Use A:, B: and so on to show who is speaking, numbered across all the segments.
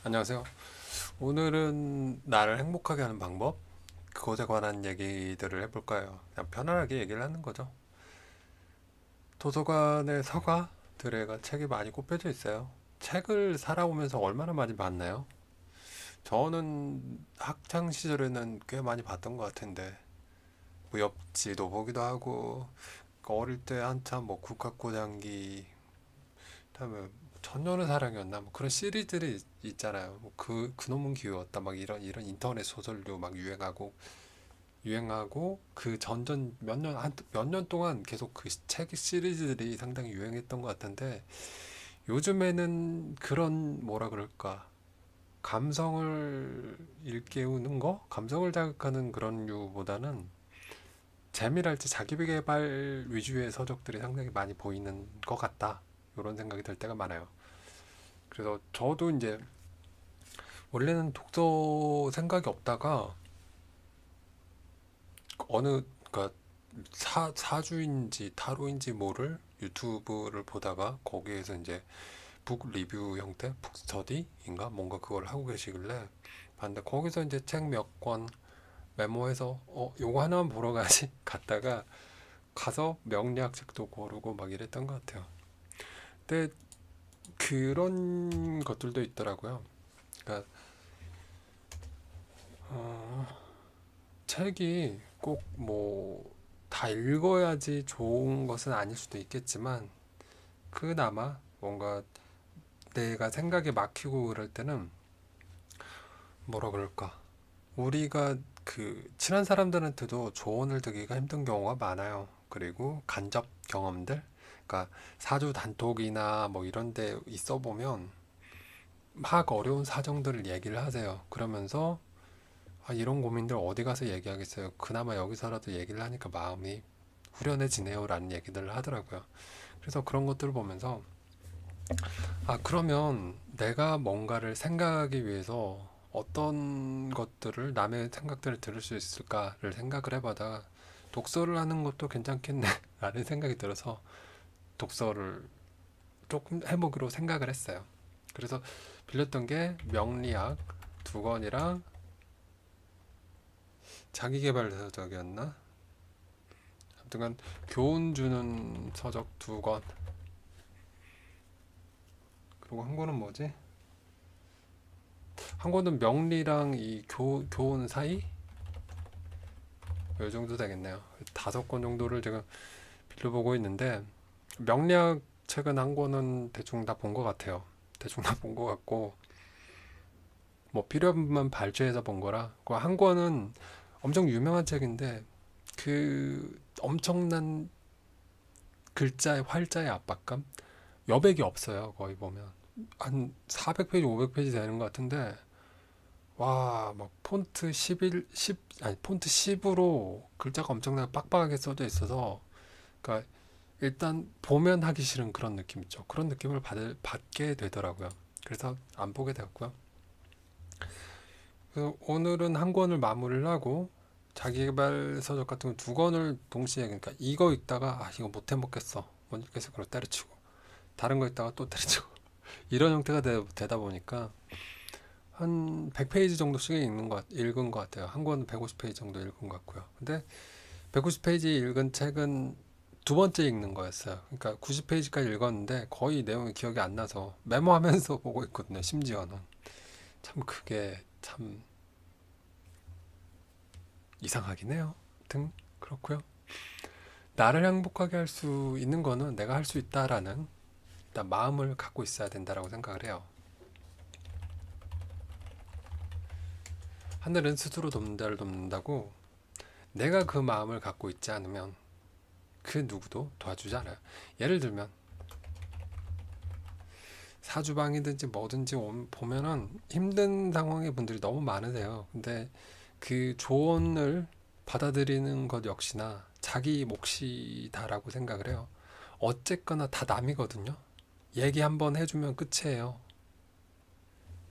A: 안녕하세요. 오늘은 나를 행복하게 하는 방법, 그것에 관한 얘기들을 해볼 거예요. 그냥 편안하게 얘기를 하는 거죠. 도서관에 서가들의 책이 많이 꼽혀져 있어요. 책을 살아오면서 얼마나 많이 봤나요? 저는 학창 시절에는 꽤 많이 봤던 것 같은데, 무협지도 보기도 하고, 어릴 때 한참 뭐 국학고장기, 그다음에 천년의 사랑이었나 뭐 그런 시리즈들이 있잖아요. 뭐 그놈은 기회였다 막 이런 인터넷 소설도 막 유행하고 그 전전 몇 년 동안 계속 그 책 시리즈들이 상당히 유행했던 것 같은데 요즘에는 그런 뭐라 그럴까 감성을 일깨우는 거, 감성을 자극하는 그런 류보다는 재미랄지 자기계발 위주의 서적들이 상당히 많이 보이는 것 같다. 이런 생각이 들 때가 많아요. 그래서 저도 이제 원래는 독서 생각이 없다가 어느 그러니까 사주인지 타로인지 모를 유튜브를 보다가 거기에서 이제 북 리뷰 형태 북 스터디인가 뭔가 그걸 하고 계시길래 봤는데 거기서 이제 책 몇 권 메모해서 요거 하나만 보러 가지 갔다가 가서 명리학 책도 고르고 막 이랬던 것 같아요. 근데 그런 것들도 있더라고요. 그러니까 어, 책이 꼭 뭐 다 읽어야지 좋은 것은 아닐 수도 있겠지만 그나마 뭔가 내가 생각에 막히고 그럴 때는 뭐라 그럴까 우리가 그 친한 사람들한테도 조언을 듣기가 힘든 경우가 많아요. 그리고 간접 경험들 그러니까 사주 단톡이나 뭐 이런 데 있어 보면 막 어려운 사정들을 얘기를 하세요. 그러면서 이런 고민들 어디 가서 얘기하겠어요. 그나마 여기서라도 얘기를 하니까 마음이 후련해지네요. 라는 얘기들을 하더라고요. 그래서 그런 것들을 보면서, 그러면 내가 뭔가를 생각하기 위해서 어떤 것들을, 남의 생각들을 들을 수 있을까를 생각을 해봐다 독서를 하는 것도 괜찮겠네. 라는 생각이 들어서 독서를 조금 해보기로 생각을 했어요. 그래서 빌렸던 게 명리학 두 권이랑 자기계발 서적이었나? 하여튼간 교훈 주는 서적 두 권. 그리고 한 권은 뭐지? 한 권은 명리랑 이 교훈 사이? 이 정도 되겠네요. 다섯 권 정도를 제가 빌려보고 있는데 명리학 책은 한 권은 대충 다 본 것 같아요. 대충 다 본 것 같고 뭐 필요한 부분만 발췌해서 본 거라 그 한 권은 엄청 유명한 책인데 그 엄청난 글자의 활자의 압박감 여백이 없어요. 거의 보면 한 400페이지, 500페이지 되는 것 같은데 와, 막 폰트 11, 10 아니 폰트 10으로 글자가 엄청나게 빡빡하게 써져 있어서 그러니까 일단 보면 하기 싫은 그런 느낌 있죠. 그런 느낌을 받게 되더라고요. 그래서 안 보게 되었고요. 그래서 오늘은 한 권을 마무리를 하고 자기계발 서적 같은 거 두 권을 동시에 그러니까 이거 읽다가 이거 못 해먹겠어. 못 읽겠어. 그걸 때려치고 다른 거 읽다가 또 때려치고 이런 형태가 다 보니까 한 100페이지 정도씩 읽은 것 같아요. 한 권은 150페이지 정도 읽은 것 같고요. 근데 150페이지 읽은 책은 두 번째 읽는 거였어요. 그러니까 90페이지까지 읽었는데 거의 내용이 기억이 안 나서 메모하면서 보고 있거든요. 심지어는. 참 그게 참 이상하긴 해요. 아무튼 그렇고요. 나를 행복하게 할 수 있는 거는 내가 할 수 있다라는 일단 마음을 갖고 있어야 된다라고 생각을 해요. 하늘은 스스로 돕는다를 돕는다고 내가 그 마음을 갖고 있지 않으면 그 누구도 도와주지 않아요. 예를 들면 사주방이든지 뭐든지 보면은 힘든 상황의 분들이 너무 많으세요. 근데 그 조언을 받아들이는 것 역시나 자기 몫이다라고 생각을 해요. 어쨌거나 다 남이거든요. 얘기 한번 해주면 끝이에요.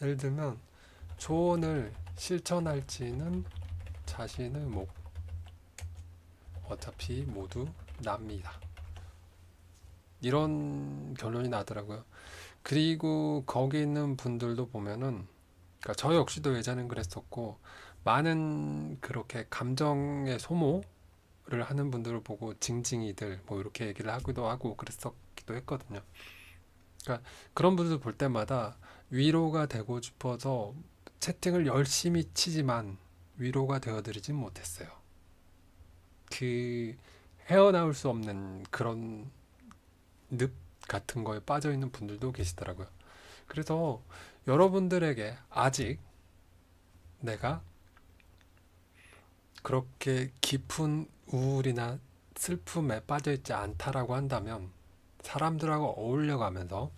A: 예를 들면 조언을 실천할지는 자신의 몫. 어차피 모두 납니다. 이런 결론이 나더라고요. 그리고 거기 있는 분들도 보면은 그러니까 저 역시도 예전엔 그랬었고, 많은 그렇게 감정의 소모를 하는 분들을 보고 징징이들 뭐 이렇게 얘기를 하기도 하고 그랬었기도 했거든요. 그러니까 그런 분들 볼 때마다 위로가 되고 싶어서 채팅을 열심히 치지만 위로가 되어드리진 못했어요. 그 헤어나올 수 없는 그런 늪 같은 거에 빠져 있는 분들도 계시더라고요. 그래서 여러분들에게 아직 내가 그렇게 깊은 우울이나 슬픔에 빠져 있지 않다라고 한다면 사람들하고 어울려가면서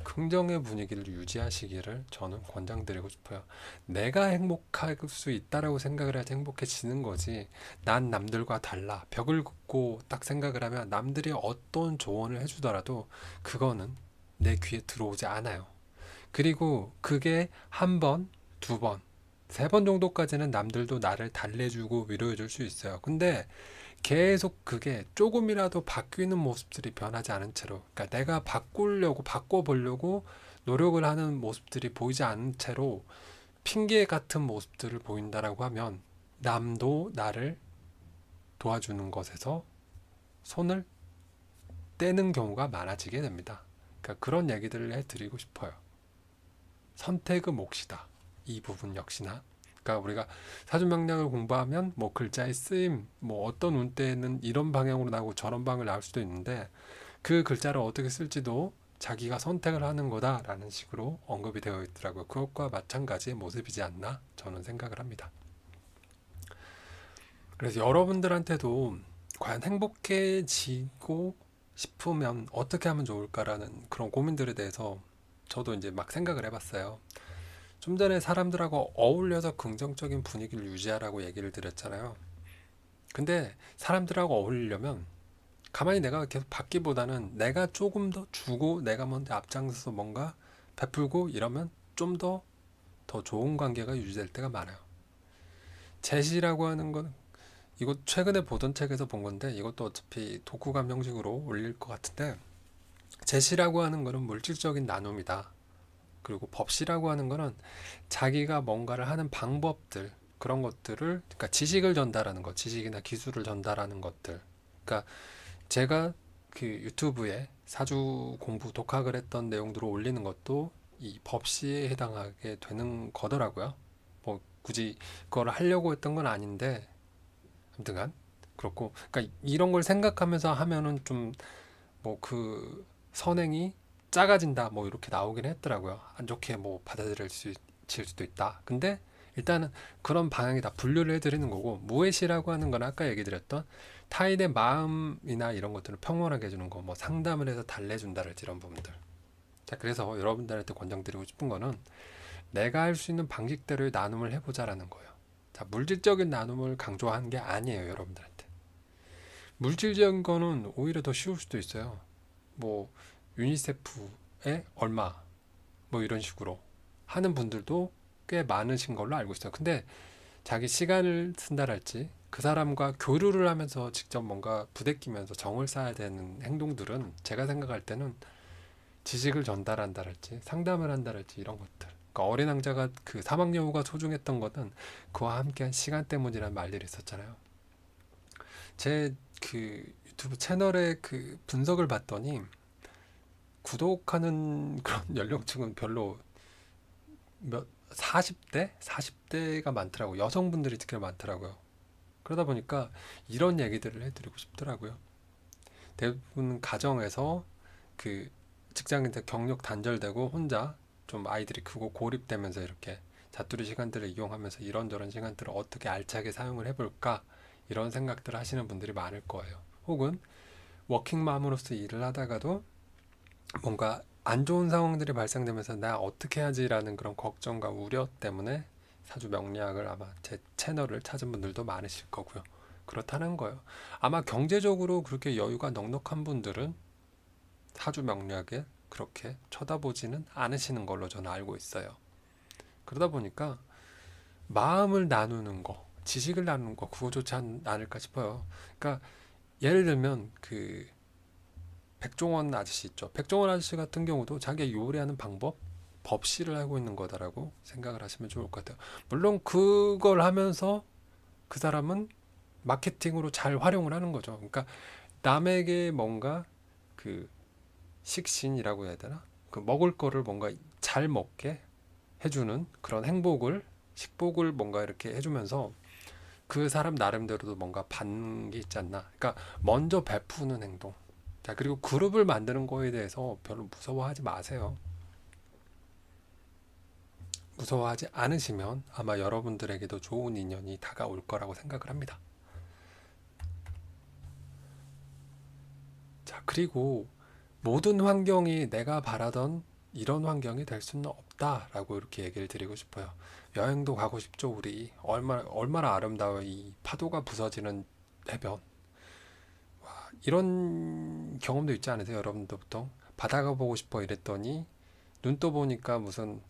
A: 긍정의 분위기를 유지하시기를 저는 권장드리고 싶어요. 내가 행복할 수 있다라고 생각을 해야지 행복해지는 거지. 난 남들과 달라. 벽을 긋고 딱 생각을 하면 남들이 어떤 조언을 해주더라도 그거는 내 귀에 들어오지 않아요. 그리고 그게 한 번, 두 번, 세 번 정도까지는 남들도 나를 달래주고 위로해줄 수 있어요. 근데 계속 그게 조금이라도 바뀌는 모습들이 변하지 않은 채로, 그러니까 내가 바꾸려고 바꿔보려고 노력을 하는 모습들이 보이지 않은 채로 핑계 같은 모습들을 보인다라고 하면 남도 나를 도와주는 것에서 손을 떼는 경우가 많아지게 됩니다. 그러니까 그런 얘기들을 해드리고 싶어요. 선택은 몫이다. 이 부분 역시나. 그러니까 우리가 사주명리학을 공부하면 뭐 글자의 쓰임, 뭐 어떤 운때에는 이런 방향으로 나오고 저런 방향으로 나올 수도 있는데 그 글자를 어떻게 쓸지도 자기가 선택을 하는 거다라는 식으로 언급이 되어 있더라고요. 그것과 마찬가지의 모습이지 않나 저는 생각을 합니다. 그래서 여러분들한테도 과연 행복해지고 싶으면 어떻게 하면 좋을까라는 그런 고민들에 대해서 저도 이제 막 생각을 해봤어요. 좀 전에 사람들하고 어울려서 긍정적인 분위기를 유지하라고 얘기를 드렸잖아요. 근데 사람들하고 어울리려면 가만히 내가 계속 받기보다는 내가 조금 더 주고 내가 먼저 앞장서서 뭔가 베풀고 이러면 좀 더 좋은 관계가 유지될 때가 많아요. 제시라고 하는 건 이거 최근에 보던 책에서 본 건데 이것도 어차피 독후감 형식으로 올릴 것 같은데 제시라고 하는 거는 물질적인 나눔이다. 그리고 법시라고 하는 거는 자기가 뭔가를 하는 방법들 그런 것들을 그러니까 지식을 전달하는 것, 지식이나 기술을 전달하는 것들. 그러니까 제가 그 유튜브에 사주 공부 독학을 했던 내용들을 올리는 것도 이 법시에 해당하게 되는 거더라고요. 뭐 굳이 그걸 하려고 했던 건 아닌데 아무튼간 그렇고 그러니까 이런 걸 생각하면서 하면은 좀 뭐 그 선행이 작아진다 뭐 이렇게 나오긴 했더라고요. 안 좋게 뭐 받아들일 수 질 수도 있다. 근데 일단은 그런 방향이 다 분류를 해드리는 거고 무해시라고 하는 건 아까 얘기 드렸던 타인의 마음이나 이런 것들을 평온하게 해주는 거 뭐 상담을 해서 달래준다랄지 이런 부분들. 자 그래서 여러분들한테 권장드리고 싶은 거는 내가 할 수 있는 방식대로의 나눔을 해보자라는 거예요. 자 물질적인 나눔을 강조한 게 아니에요 여러분들한테. 물질적인 거는 오히려 더 쉬울 수도 있어요. 뭐 유니세프에 얼마 뭐 이런 식으로 하는 분들도 꽤 많으신 걸로 알고 있어요. 근데 자기 시간을 쓴다랄지 그 사람과 교류를 하면서 직접 뭔가 부대끼면서 정을 쌓아야 되는 행동들은 제가 생각할 때는 지식을 전달한다랄지 상담을 한다랄지 이런 것들. 그러니까 어린 왕자가 그 사막여우가 소중했던 것은 그와 함께한 시간 때문이라는 말들이 있었잖아요. 제 그 유튜브 채널의 그 분석을 봤더니 구독하는 그런 연령층은 별로 몇 40대? 40대가 많더라고요. 여성분들이 특히 많더라고요. 그러다 보니까 이런 얘기들을 해드리고 싶더라고요. 대부분 가정에서 그 직장인들 경력 단절되고 혼자 좀 아이들이 크고 고립되면서 이렇게 자투리 시간들을 이용하면서 이런저런 시간들을 어떻게 알차게 사용을 해볼까 이런 생각들을 하시는 분들이 많을 거예요. 혹은 워킹맘으로서 일을 하다가도 뭔가 안 좋은 상황들이 발생되면서 나 어떻게 하지라는 그런 걱정과 우려 때문에 사주 명리학을 아마 제 채널을 찾은 분들도 많으실 거고요. 그렇다는 거예요. 아마 경제적으로 그렇게 여유가 넉넉한 분들은 사주 명리학에 그렇게 쳐다보지는 않으시는 걸로 저는 알고 있어요. 그러다 보니까 마음을 나누는 거, 지식을 나누는 거 그거 좋지 않을까 싶어요. 그러니까 예를 들면 그 백종원 아저씨 있죠. 백종원 아저씨 같은 경우도 자기가 요리하는 방법, 법시를 알고 있는 거다라고 생각을 하시면 좋을 것 같아요. 물론 그걸 하면서 그 사람은 마케팅으로 잘 활용을 하는 거죠. 그러니까 남에게 뭔가 그 식신이라고 해야 되나? 그 먹을 거를 뭔가 잘 먹게 해주는 그런 행복을, 식복을 뭔가 이렇게 해주면서 그 사람 나름대로도 뭔가 받는 게 있지 않나. 그러니까 먼저 베푸는 행동. 자, 그리고 그룹을 만드는 거에 대해서 별로 무서워하지 마세요. 무서워하지 않으시면 아마 여러분들에게도 좋은 인연이 다가올 거라고 생각을 합니다. 자, 그리고 모든 환경이 내가 바라던 이런 환경이 될 수는 없다라고 이렇게 얘기를 드리고 싶어요. 여행도 가고 싶죠, 우리. 얼마나 아름다워, 이 파도가 부서지는 해변. 이런 경험도 있지 않으세요, 여러분들 보통? 바다가 보고 싶어 이랬더니 눈 떠 보니까 무슨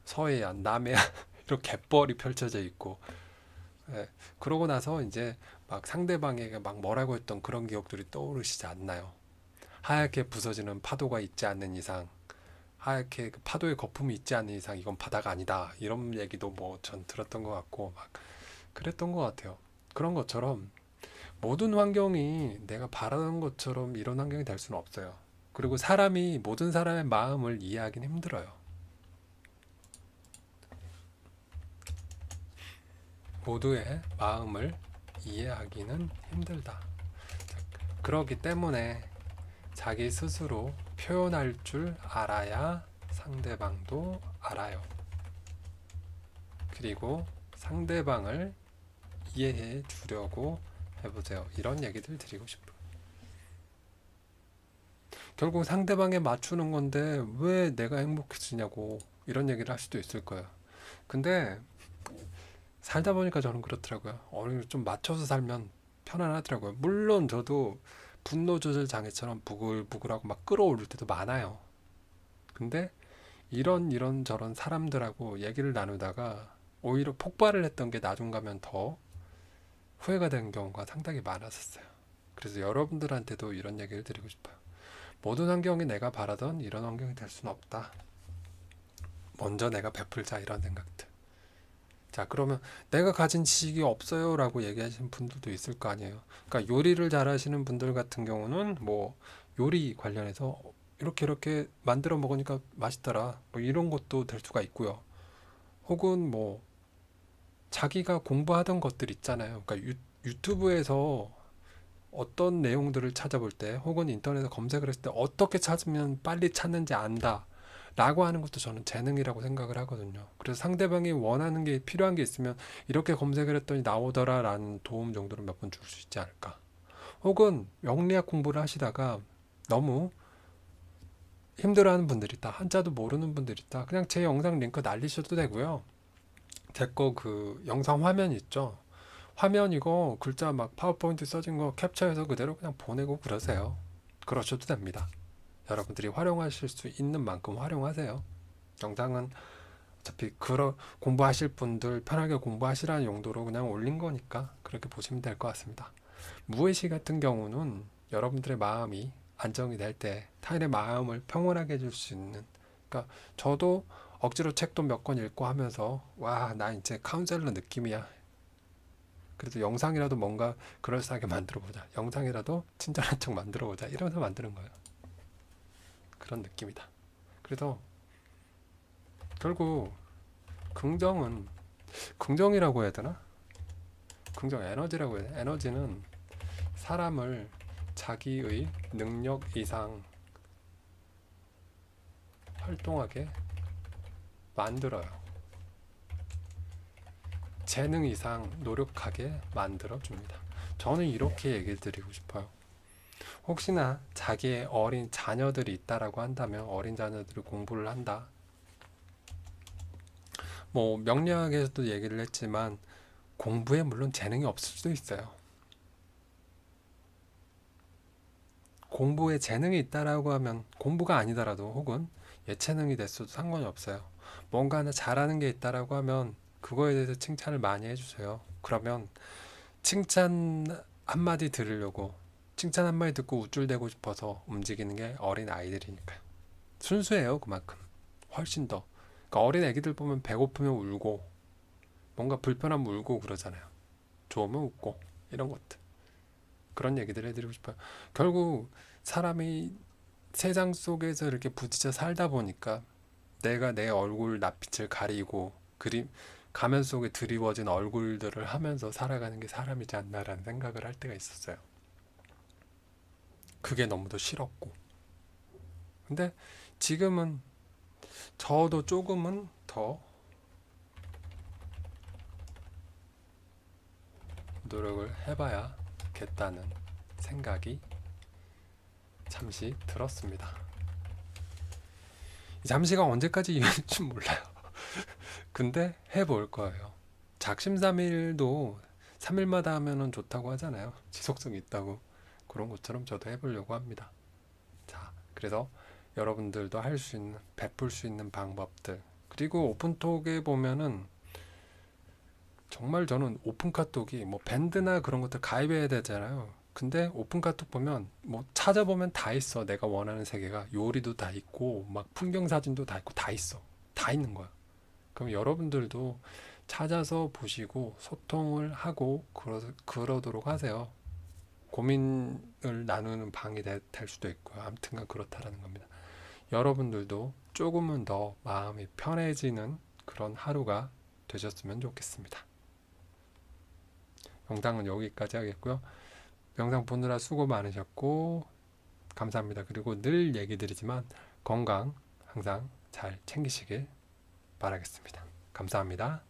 A: 서해안, 남해안 이렇게 갯벌이 펼쳐져 있고, 예, 그러고 나서 이제 막 상대방에게 막 뭐라고 했던 그런 기억들이 떠오르시지 않나요? 하얗게 부서지는 파도가 있지 않는 이상, 하얗게 그 파도의 거품이 있지 않는 이상 이건 바다가 아니다. 이런 얘기도 뭐 전 들었던 것 같고 막 그랬던 것 같아요. 그런 것처럼 모든 환경이 내가 바라는 것처럼 이런 환경이 될 수는 없어요. 그리고 사람이 모든 사람의 마음을 이해하기는 힘들어요. 모두의 마음을 이해하기는 힘들다. 그렇기 때문에 자기 스스로 표현할 줄 알아야 상대방도 알아요. 그리고 상대방을 이해해 주려고 해보세요. 이런 얘기들 드리고 싶어요. 결국 상대방에 맞추는 건데 왜 내가 행복해지냐고 이런 얘기를 할 수도 있을 거예요. 근데 살다 보니까 저는 그렇더라고요. 어느 정도 좀 맞춰서 살면 편안하더라고요. 물론 저도 분노 조절 장애처럼 부글부글하고 막 끌어올릴 때도 많아요. 근데 이런 저런 사람들하고 얘기를 나누다가 오히려 폭발을 했던 게 나중 가면 더 후회가 되는 경우가 상당히 많았었어요. 그래서 여러분들한테도 이런 얘기를 드리고 싶어요. 모든 환경이 내가 바라던 이런 환경이 될 수는 없다. 먼저 내가 베풀자 이런 생각들. 자, 그러면 내가 가진 지식이 없어요 라고 얘기하시는 분들도 있을 거 아니에요. 그러니까 요리를 잘 하시는 분들 같은 경우는 뭐 요리 관련해서 이렇게 만들어 먹으니까 맛있더라. 뭐 이런 것도 될 수가 있고요. 혹은 뭐 자기가 공부하던 것들 있잖아요. 그러니까 유튜브에서 어떤 내용들을 찾아볼 때 혹은 인터넷에 검색을 했을 때 어떻게 찾으면 빨리 찾는지 안다 라고 하는 것도 저는 재능이라고 생각을 하거든요. 그래서 상대방이 원하는 게 필요한 게 있으면 이렇게 검색을 했더니 나오더라 라는 도움 정도는 몇 번 줄 수 있지 않을까. 혹은 명리학 공부를 하시다가 너무 힘들어하는 분들이 있다. 한자도 모르는 분들이 있다. 그냥 제 영상 링크 날리셔도 되고요. 제 거 그 영상 화면 있죠. 화면 이거 글자 막 파워포인트 써진 거 캡처해서 그대로 그냥 보내고 그러세요. 그러셔도 됩니다. 여러분들이 활용하실 수 있는 만큼 활용하세요. 영상은 어차피 공부하실 분들 편하게 공부하시라는 용도로 그냥 올린 거니까 그렇게 보시면 될 것 같습니다. 무의식 같은 경우는 여러분들의 마음이 안정이 될 때 타인의 마음을 평온하게 해줄 수 있는, 그러니까 저도 억지로 책도 몇 권 읽고 하면서 와, 나 이제 카운셀러 느낌이야. 그래도 영상이라도 뭔가 그럴싸하게 만들어보자. 영상이라도 친절한 척 만들어보자. 이러면서 만드는 거예요. 그런 느낌이다. 그래서 결국 긍정이라고 해야 되나? 긍정 에너지라고 해야 되나? 에너지는 사람을 자기의 능력 이상 활동하게 만들어요. 재능 이상 노력하게 만들어줍니다. 저는 이렇게 얘기를 드리고 싶어요. 혹시나 자기의 어린 자녀들이 있다라고 한다면 어린 자녀들이 공부를 한다. 뭐 명리학에서도 얘기를 했지만 공부에 물론 재능이 없을 수도 있어요. 공부에 재능이 있다라고 하면 공부가 아니더라도 혹은 예체능이 됐어도 상관이 없어요. 뭔가 하나 잘하는 게 있다라고 하면 그거에 대해서 칭찬을 많이 해주세요. 그러면 칭찬 한마디 들으려고, 칭찬 한마디 듣고 우쭐대고 싶어서 움직이는 게 어린 아이들이니까요. 순수해요, 그만큼. 훨씬 더. 그러니까 어린 애기들 보면 배고프면 울고, 뭔가 불편하면 울고 그러잖아요. 좋으면 웃고, 이런 것들. 그런 얘기들 해드리고 싶어요. 결국 사람이 세상 속에서 이렇게 부딪혀 살다 보니까 내가 내 얼굴 낯빛을 가리고 가면 속에 드리워진 얼굴들을 하면서 살아가는 게 사람이지 않나라는 생각을 할 때가 있었어요. 그게 너무도 싫었고. 근데 지금은 저도 조금은 더 노력을 해봐야겠다는 생각이 잠시 들었습니다. 이 잠시가 언제까지 이어질지 몰라요. 근데 해볼 거예요. 작심삼일도 3일마다 하면은 좋다고 하잖아요. 지속성이 있다고. 그런 것처럼 저도 해보려고 합니다. 자, 그래서 여러분들도 할 수 있는, 베풀 수 있는 방법들. 그리고 오픈톡에 보면은 정말 저는 오픈카톡이 뭐 밴드나 그런 것들 가입해야 되잖아요. 근데 오픈카톡 보면 뭐 찾아보면 다 있어. 내가 원하는 세계가 요리도 다 있고 막 풍경 사진도 다 있고 다 있어. 다 있는 거야. 그럼 여러분들도 찾아서 보시고 소통을 하고 그러도록 하세요. 고민을 나누는 방이 될 수도 있고요. 아무튼간 그렇다라는 겁니다. 여러분들도 조금은 더 마음이 편해지는 그런 하루가 되셨으면 좋겠습니다. 영상은 여기까지 하겠고요. 영상 보느라 수고 많으셨고 감사합니다. 그리고 늘 얘기 드리지만 건강 항상 잘 챙기시길 바라겠습니다. 감사합니다.